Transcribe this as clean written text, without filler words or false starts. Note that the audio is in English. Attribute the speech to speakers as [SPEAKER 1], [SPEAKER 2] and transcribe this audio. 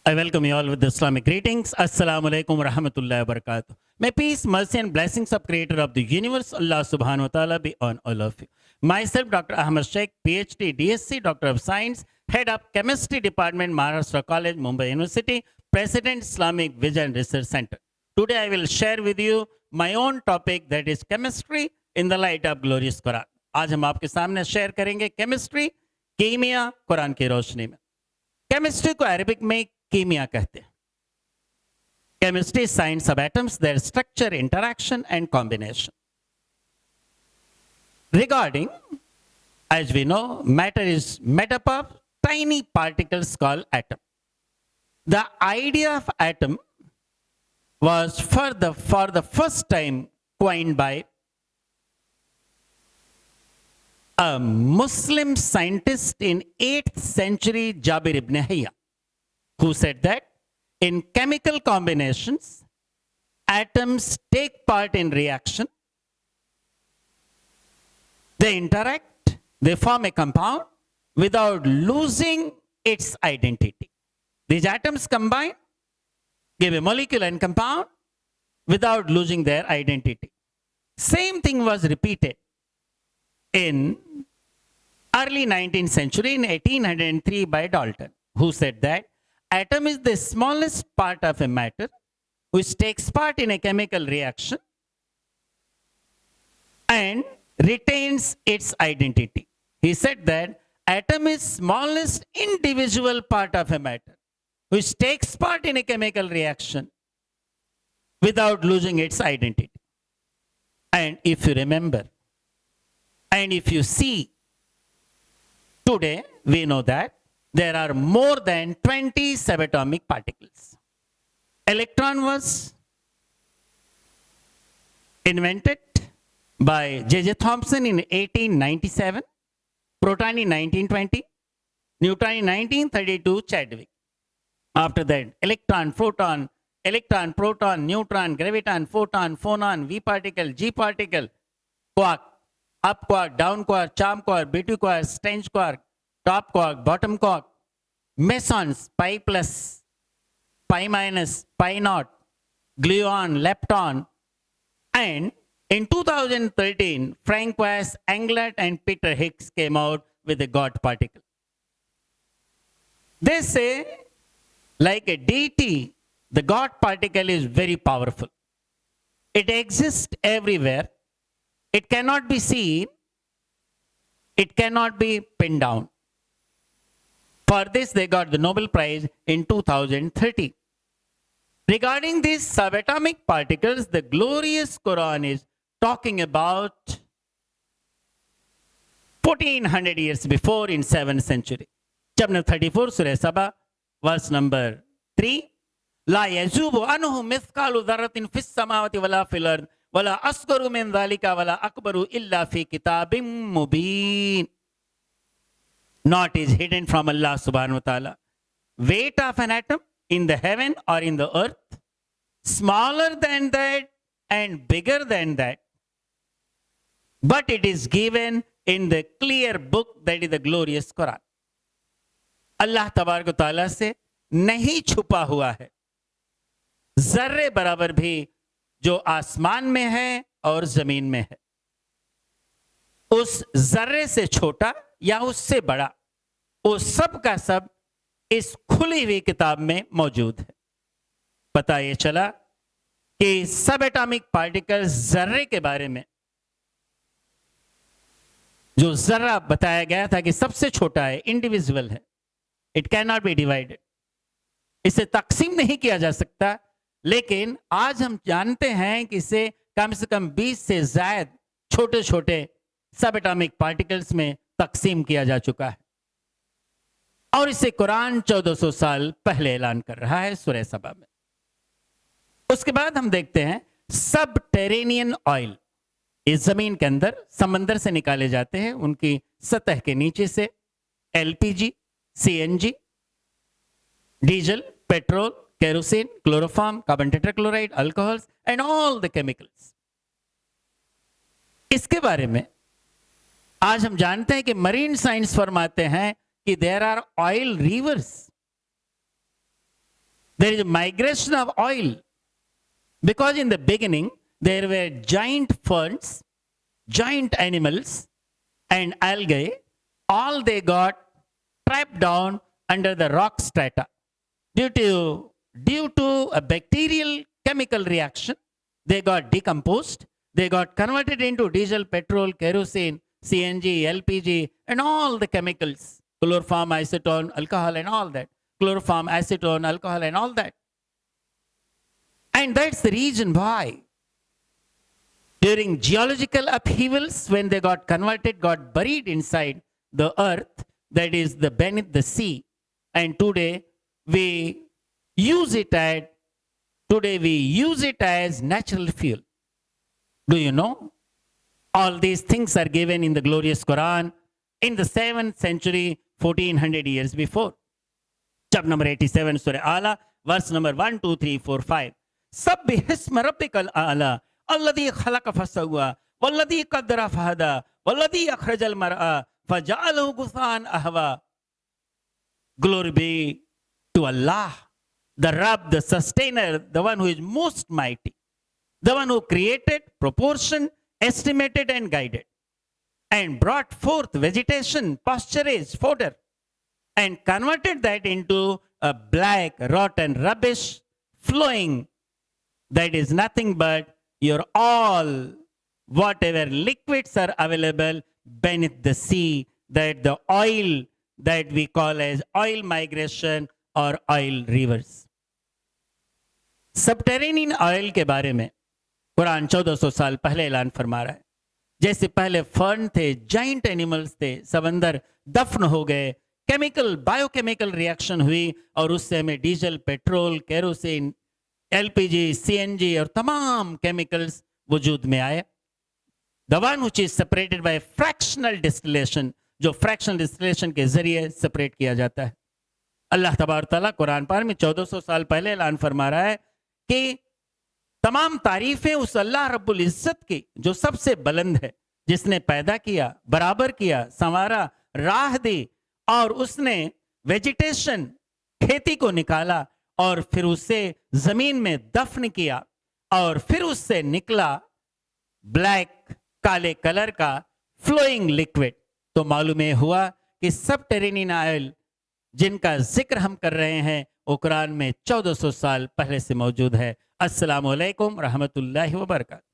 [SPEAKER 1] I welcome you all with the Islamic greetings. Assalamu alaikum wa rahmatullahi wa barakatuh. May peace, mercy, and blessings of Creator of the universe, Allah subhanahu wa ta'ala, be on all of you. Myself, Dr. Ahmad Sheikh, PhD, DSc, Doctor of Science, Head of Chemistry Department, Maharashtra College, Mumbai University, President, Islamic Vision Research Center. Today, I will share with you my own topic, that is chemistry in the light of glorious Quran. आज हम आपके सामने share करेंगे chemistry, कीमिया Quran की रोशनी में. Chemistry को Arabic में कीमिया कहते हैं. Chemistry is science of atoms, their structure, interaction, and combination. Regarding, as we know, matter is made up of tiny particles called atom. The idea of atom was for the first time coined by a Muslim scientist in 8th century, Jabir ibn Hayya, who said that in chemical combinations, atoms take part in reaction, they interact, they form a compound without losing its identity. These atoms combine, give a molecule and compound without losing their identity. Same thing was repeated in early 19th century in 1803 by Dalton, who said that atom is the smallest part of a matter which takes part in a chemical reaction and retains its identity. He said that atom is smallest individual part of a matter which takes part in a chemical reaction without losing its identity. And if you remember, and if you see, today we know that there are more than 20 subatomic particles. Electron was invented by J.J. Thomson in 1897, proton in 1920, neutron in 1932, Chadwick. After that, electron, proton, neutron, graviton, photon, phonon, V particle, G particle, quark, up quark, down quark, charm quark, BT quark, strange quark, top quark, bottom quark, mesons, pi plus, pi minus, pi naught, gluon, lepton, and in 2013, Francois Englert and Peter Higgs came out with a God particle. They say, like a deity, the God particle is very powerful. It exists everywhere. It cannot be seen. It cannot be pinned down. For this, they got the Nobel Prize in 2030. Regarding these subatomic particles, the glorious Quran is talking about 1400 years before in 7th century. Chapter 34, Surah Saba, verse number 3. La yazubu anhu mithqalu dharratin fis samawati wala fil ard wala asgaru min dhalika wala akbaru illa fi kitabim mubin. Not is hidden from Allah subhanahu wa ta'ala. Weight of an atom in the heaven or in the earth, smaller than that and bigger than that. But it is given in the clear book, that is the glorious Quran. Allah tabarak wa ta'ala se nahi छुपा हुआ है जर्रे बराबर भी जो आसमान में है और जमीन में है. उस जर्रे से छोटा या उससे बड़ा, वो सब का सब इस खुली हुई किताब में मौजूद है. पता ये चला कि सब एटॉमिक पार्टिकल जर्रे के बारे में, जो जर्रा बताया गया था कि सबसे छोटा है, इंडिविजुअल है, it can not be divided, इसे तकसीम नहीं किया जा सकता. लेकिन आज हम जानते हैं कि इसे कम से कम 20 से ज्यादा छोटे छोटे सब एटॉमिक पार्टिकल्स में तकसीम किया जा चुका है. और इसे कुरान 1400 साल पहले ऐलान कर रहा है सूरह सबा में. उसके बाद हम देखते हैं सबटेरेनियन ऑयल. इस जमीन के अंदर समंदर से निकाले जाते हैं, उनकी सतह के नीचे से LPG, CNG, diesel, petrol, kerosene, chloroform, carbon tetrachloride, alcohols and all the chemicals. इसके बारे में आज हम जानते हैं कि मरीन साइंस फरमाते हैं कि there are oil rivers there is a migration of oil. Because in the beginning, there were giant ferns, giant animals, and algae. All they got trapped down under the rock strata. Due to a bacterial chemical reaction, they got decomposed. They got converted into diesel, petrol, kerosene, CNG, LPG, and all the chemicals, chloroform, acetone, alcohol, and all that. Chloroform, acetone, alcohol, and all that. And that's the reason why during geological upheavals, when they got converted, got buried inside the earth, that is the beneath the sea. And today we use it as natural fuel. Do you know? All these things are given in the glorious Quran in the 7th century, 1400 years before. Chapter number 87, Surah Ala, verse number 1, 2, 3, 4, 5. Sabbih isma rabbikal a'la, alladhi khalaqa fasawwa, walladhi qaddara fahada, walladhi akhrajal mar'a, faja'alahu guthan ahwa. Glory be to Allah, the Rabb, the sustainer, the one who is most mighty, the one who created, proportioned, estimated, and guided, and brought forth vegetation, pasturage, fodder, and converted that into a black, rotten rubbish flowing. That is nothing but your all, whatever liquids are available beneath the sea, that the oil that we call as oil migration or oil rivers. Subterranean oil के बारे में कुरान 1400 साल पहले ऐलान फरमा रहा है. जैसे पहले फर्न थे, जाइंट एनिमल्स थे, समंदर दफन हो गए, केमिकल बायोकेमिकल रिएक्शन हुई और उससे हमें diesel, petrol, kerosene, LPG, CNG और तमाम केमिकल्स वजूद में आए. The one which is separated by fractional distillation, जो फ्रैक्शनल डिस्टिलेशन के जरिए सेपरेट किया जाता है. अल्लाह तबारक तआला कुरान पाक में 1400 साल पहले ऐलान फरमा रहा है कि तमाम तारीफें उस अल्लाह रब्बुल इज्जत की जो सबसे बुलंद है, जिसने पैदा किया, बराबर किया, संवारा, राह दी और उसने वेजिटेशन, खेती को निकाला और फिर उसे जमीन में दफन किया और फिर उससे निकला ब्लैक, काले कलर का फ्लोइंग लिक्विड. तो मालूम हुआ कि सबटेरेनियन ऑयल जिनका जिक्र हम कर रहे हैं वो कुरान में 1400 साल पहले से मौजूद है. अस्सलामु अलैकुम रहमतुल्लाहि व बरकातहू.